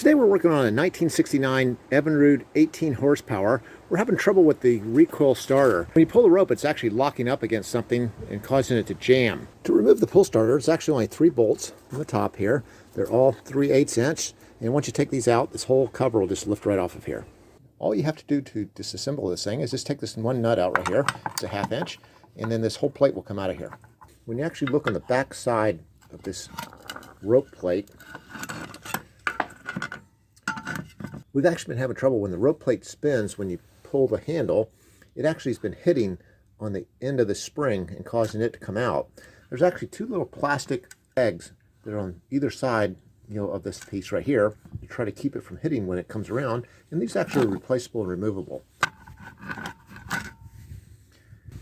Today we're working on a 1969 Evinrude 18 horsepower. We're having trouble with the recoil starter. When you pull the rope, it's actually locking up against something and causing it to jam. To remove the pull starter, it's actually only 3 bolts on the top here. They're all 3/8 inch, and once you take these out, this whole cover will just lift right off of here. All you have to do to disassemble this thing is just take this one nut out right here. It's a 1/2 inch, and then this whole plate will come out of here. When you actually look on the back side of this rope plate, we've actually been having trouble when the rope plate spins. When you pull the handle, it actually has been hitting on the end of the spring and causing it to come out. There's actually 2 little plastic pegs that are on either side, of this piece right here to try to keep it from hitting when it comes around, and these actually are replaceable and removable.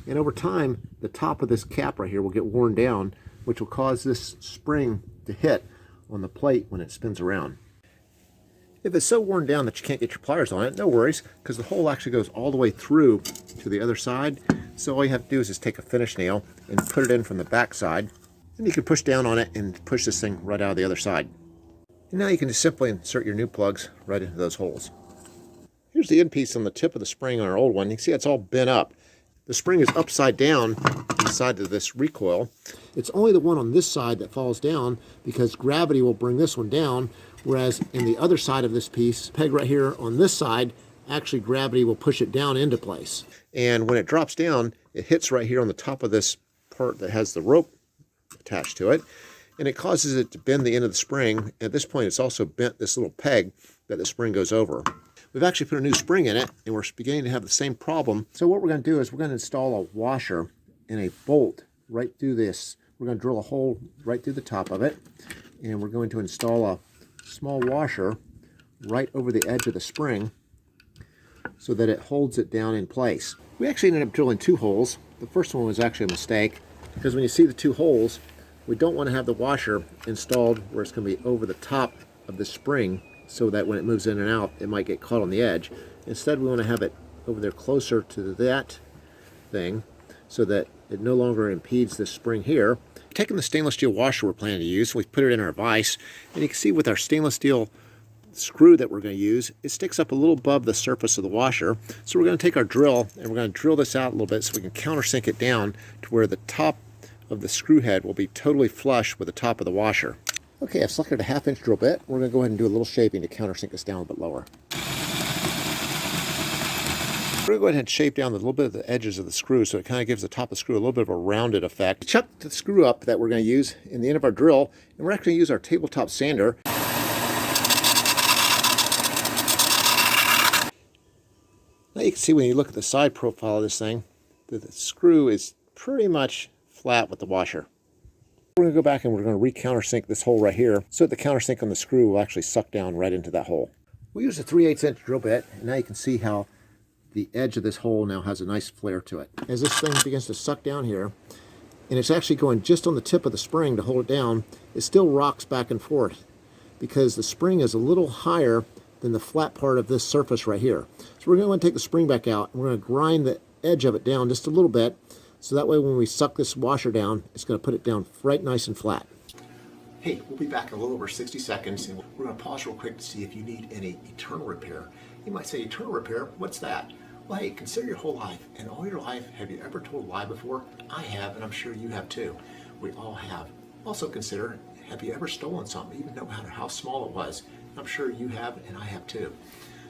And over time, the top of this cap right here will get worn down, which will cause this spring to hit on the plate when it spins around. If it's so worn down that you can't get your pliers on it, no worries, because the hole actually goes all the way through to the other side. So all you have to do is just take a finish nail and put it in from the back side. And you can push down on it and push this thing right out of the other side. And now you can just simply insert your new plugs right into those holes. Here's the end piece on the tip of the spring on our old one. You can see it's all bent up. The spring is upside down inside of this recoil. It's only the one on this side that falls down because gravity will bring this one down, whereas in the other side of this piece, peg right here on this side, actually gravity will push it down into place. And when it drops down, it hits right here on the top of this part that has the rope attached to it, and it causes it to bend the end of the spring. At this point, it's also bent this little peg that the spring goes over. We've actually put a new spring in it, and we're beginning to have the same problem. So what we're going to do is we're going to install a washer and a bolt right through this. We're going to drill a hole right through the top of it, and we're going to install a small washer right over the edge of the spring so that it holds it down in place. We actually ended up drilling 2 holes. The first one was actually a mistake, because when you see the 2 holes, we don't want to have the washer installed where it's going to be over the top of the spring, so that when it moves in and out, it might get caught on the edge. Instead, we want to have it over there closer to that thing so that it no longer impedes this spring here. Taking the stainless steel washer we're planning to use, we've put it in our vise, and you can see with our stainless steel screw that we're going to use, it sticks up a little above the surface of the washer. So we're going to take our drill and we're going to drill this out a little bit so we can countersink it down to where the top of the screw head will be totally flush with the top of the washer. Okay, I've selected a 1/2 inch drill bit. We're going to go ahead and do a little shaping to countersink this down a bit lower. We're going to go ahead and shape down a little bit of the edges of the screw so it kind of gives the top of the screw a little bit of a rounded effect. Chuck the screw up that we're going to use in the end of our drill, and we're actually going to use our tabletop sander. Now you can see when you look at the side profile of this thing that the screw is pretty much flat with the washer. We're going to go back and we're going to re-countersink this hole right here so that the countersink on the screw will actually suck down right into that hole. We use a 3/8 inch drill bit, and now you can see how the edge of this hole now has a nice flare to it. As this thing begins to suck down here, and it's actually going just on the tip of the spring to hold it down, it still rocks back and forth because the spring is a little higher than the flat part of this surface right here. So we're going to take the spring back out, and we're going to grind the edge of it down just a little bit, so that way when we suck this washer down, it's going to put it down right nice and flat. Hey, we'll be back in a little over 60 seconds, and we're going to pause real quick to see if you need any eternal repair. You might say, eternal repair? What's that? Well, hey, consider your whole life. In all your life, have you ever told a lie before? I have, and I'm sure you have too. We all have. Also consider, have you ever stolen something, even no matter how small it was? I'm sure you have, and I have too.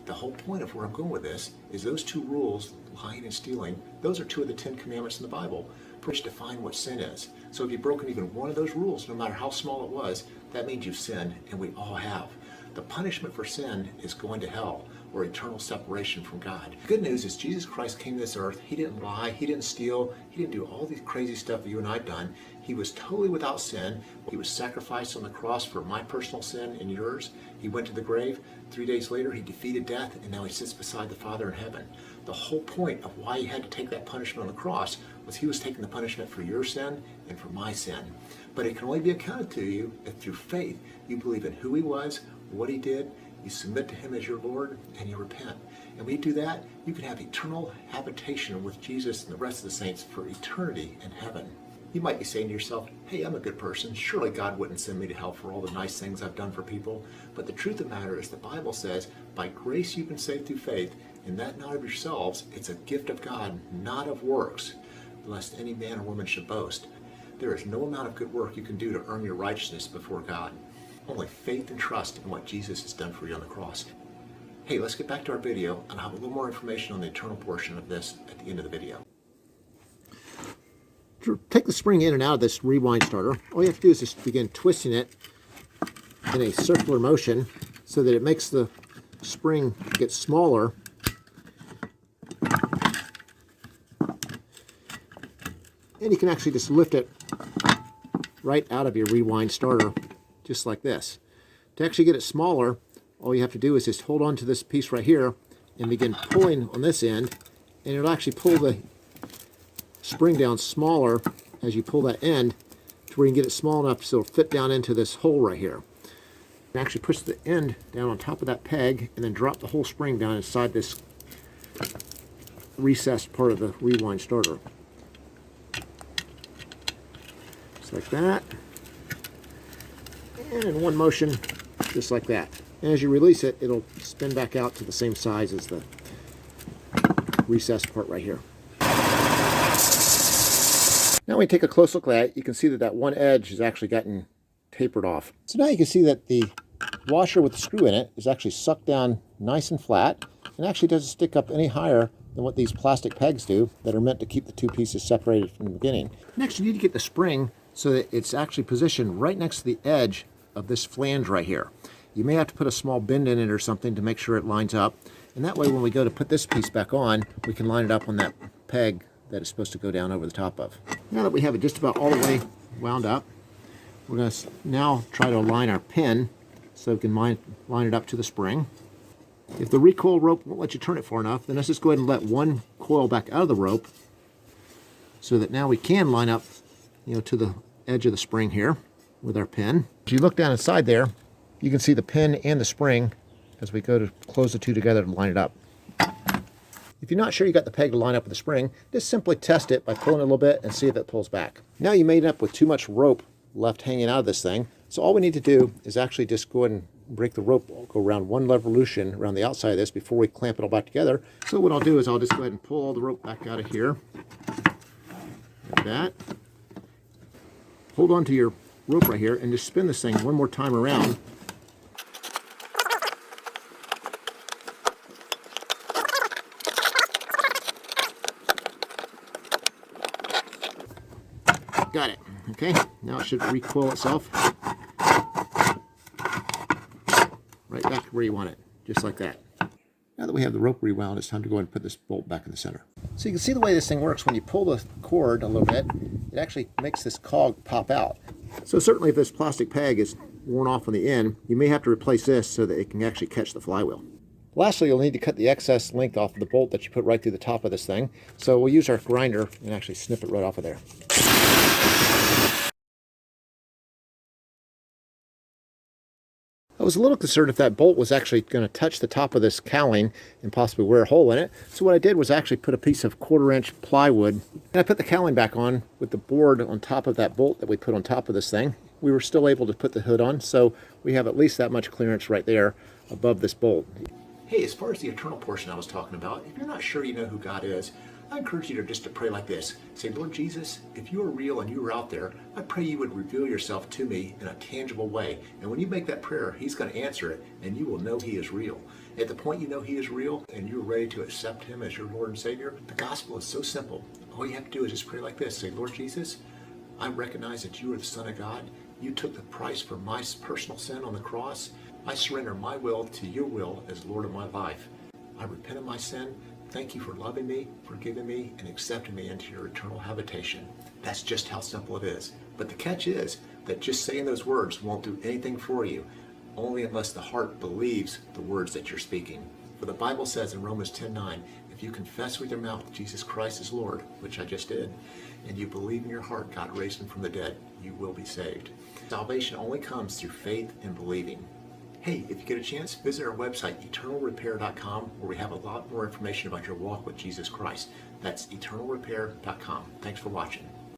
The whole point of where I'm going with this is those 2 rules, lying and stealing, those are 2 of the 10 commandments in the Bible, which define what sin is. So if you've broken even one of those rules, no matter how small it was, that means you've sinned, and we all have. The punishment for sin is going to hell, or eternal separation from God. The good news is Jesus Christ came to this earth. He didn't lie, he didn't steal, he didn't do all these crazy stuff that you and I have done. He was totally without sin. He was sacrificed on the cross for my personal sin and yours. He went to the grave. 3 days later, he defeated death, and now he sits beside the Father in heaven. The whole point of why he had to take that punishment on the cross was he was taking the punishment for your sin and for my sin. But it can only be accounted to you if through faith you believe in who he was, what he did, you submit to him as your Lord, and you repent. And when you do that, you can have eternal habitation with Jesus and the rest of the saints for eternity in heaven. You might be saying to yourself, hey, I'm a good person. Surely God wouldn't send me to hell for all the nice things I've done for people. But the truth of the matter is the Bible says, by grace you've been saved through faith, and that not of yourselves. It's a gift of God, not of works, lest any man or woman should boast. There is no amount of good work you can do to earn your righteousness before God. Only faith and trust in what Jesus has done for you on the cross. Hey, let's get back to our video, and I'll have a little more information on the eternal portion of this at the end of the video. To take the spring in and out of this rewind starter, all you have to do is just begin twisting it in a circular motion so that it makes the spring get smaller. And you can actually just lift it right out of your rewind starter, just like this. To actually get it smaller, all you have to do is just hold on to this piece right here and begin pulling on this end, and it'll actually pull the spring down smaller as you pull that end to where you can get it small enough so it'll fit down into this hole right here. And actually push the end down on top of that peg and then drop the whole spring down inside this recessed part of the rewind starter. Just like that. And in one motion, just like that. And as you release it, it'll spin back out to the same size as the recessed part right here. Now when you take a close look at it, you can see that that one edge has actually gotten tapered off. So now you can see that the washer with the screw in it is actually sucked down nice and flat, and actually doesn't stick up any higher than what these plastic pegs do that are meant to keep the two pieces separated from the beginning. Next, you need to get the spring so that it's actually positioned right next to the edge of this flange right here. You may have to put a small bend in it or something to make sure it lines up, and that way when we go to put this piece back on, we can line it up on that peg that it's supposed to go down over the top of. Now that we have it just about all the way wound up, we're going to now try to align our pin so we can line it up to the spring. If the recoil rope won't let you turn it far enough, then let's just go ahead and let one coil back out of the rope so that now we can line up, to the edge of the spring here with our pin. If you look down inside there, you can see the pin and the spring as we go to close the two together to line it up. If you're not sure you got the peg to line up with the spring, just simply test it by pulling it a little bit and see if it pulls back. Now you may end up with too much rope left hanging out of this thing, so all we need to do is actually just go ahead and break the rope, go around one revolution around the outside of this before we clamp it all back together. So what I'll do is I'll just go ahead and pull all the rope back out of here, like that. Hold on to your rope right here and just spin this thing one more time around. Got it. Okay, now it should recoil itself right back to where you want it, just like that. Now that we have the rope rewound, it's time to go ahead and put this bolt back in the center. So you can see the way this thing works. When you pull the cord a little bit, it actually makes this cog pop out. So certainly if this plastic peg is worn off on the end, you may have to replace this so that it can actually catch the flywheel. Lastly, you'll need to cut the excess length off of the bolt that you put right through the top of this thing. So we'll use our grinder and actually snip it right off of there. I was a little concerned if that bolt was actually going to touch the top of this cowling and possibly wear a hole in it. So what I did was actually put a piece of 1/4-inch plywood, and I put the cowling back on with the board on top of that bolt that we put on top of this thing. We were still able to put the hood on, so we have at least that much clearance right there above this bolt. Hey, as far as the eternal portion I was talking about, if you're not sure you know who God is, I encourage you to just to pray like this. Say, Lord Jesus, if you are real and you are out there, I pray you would reveal yourself to me in a tangible way. And when you make that prayer, he's going to answer it, and you will know he is real. At the point you know he is real and you're ready to accept him as your Lord and Savior, the gospel is so simple. All you have to do is just pray like this. Say, Lord Jesus, I recognize that you are the Son of God. You took the price for my personal sin on the cross. I surrender my will to your will as Lord of my life. I repent of my sin. Thank you for loving me, forgiving me, and accepting me into your eternal habitation. That's just how simple it is. But the catch is that just saying those words won't do anything for you, only unless the heart believes the words that you're speaking. For the Bible says in Romans 10:9, if you confess with your mouth Jesus Christ is Lord, which I just did, and you believe in your heart God raised him from the dead, you will be saved. Salvation only comes through faith and believing. Hey, if you get a chance, visit our website, eternalrepair.com, where we have a lot more information about your walk with Jesus Christ. That's eternalrepair.com. Thanks for watching.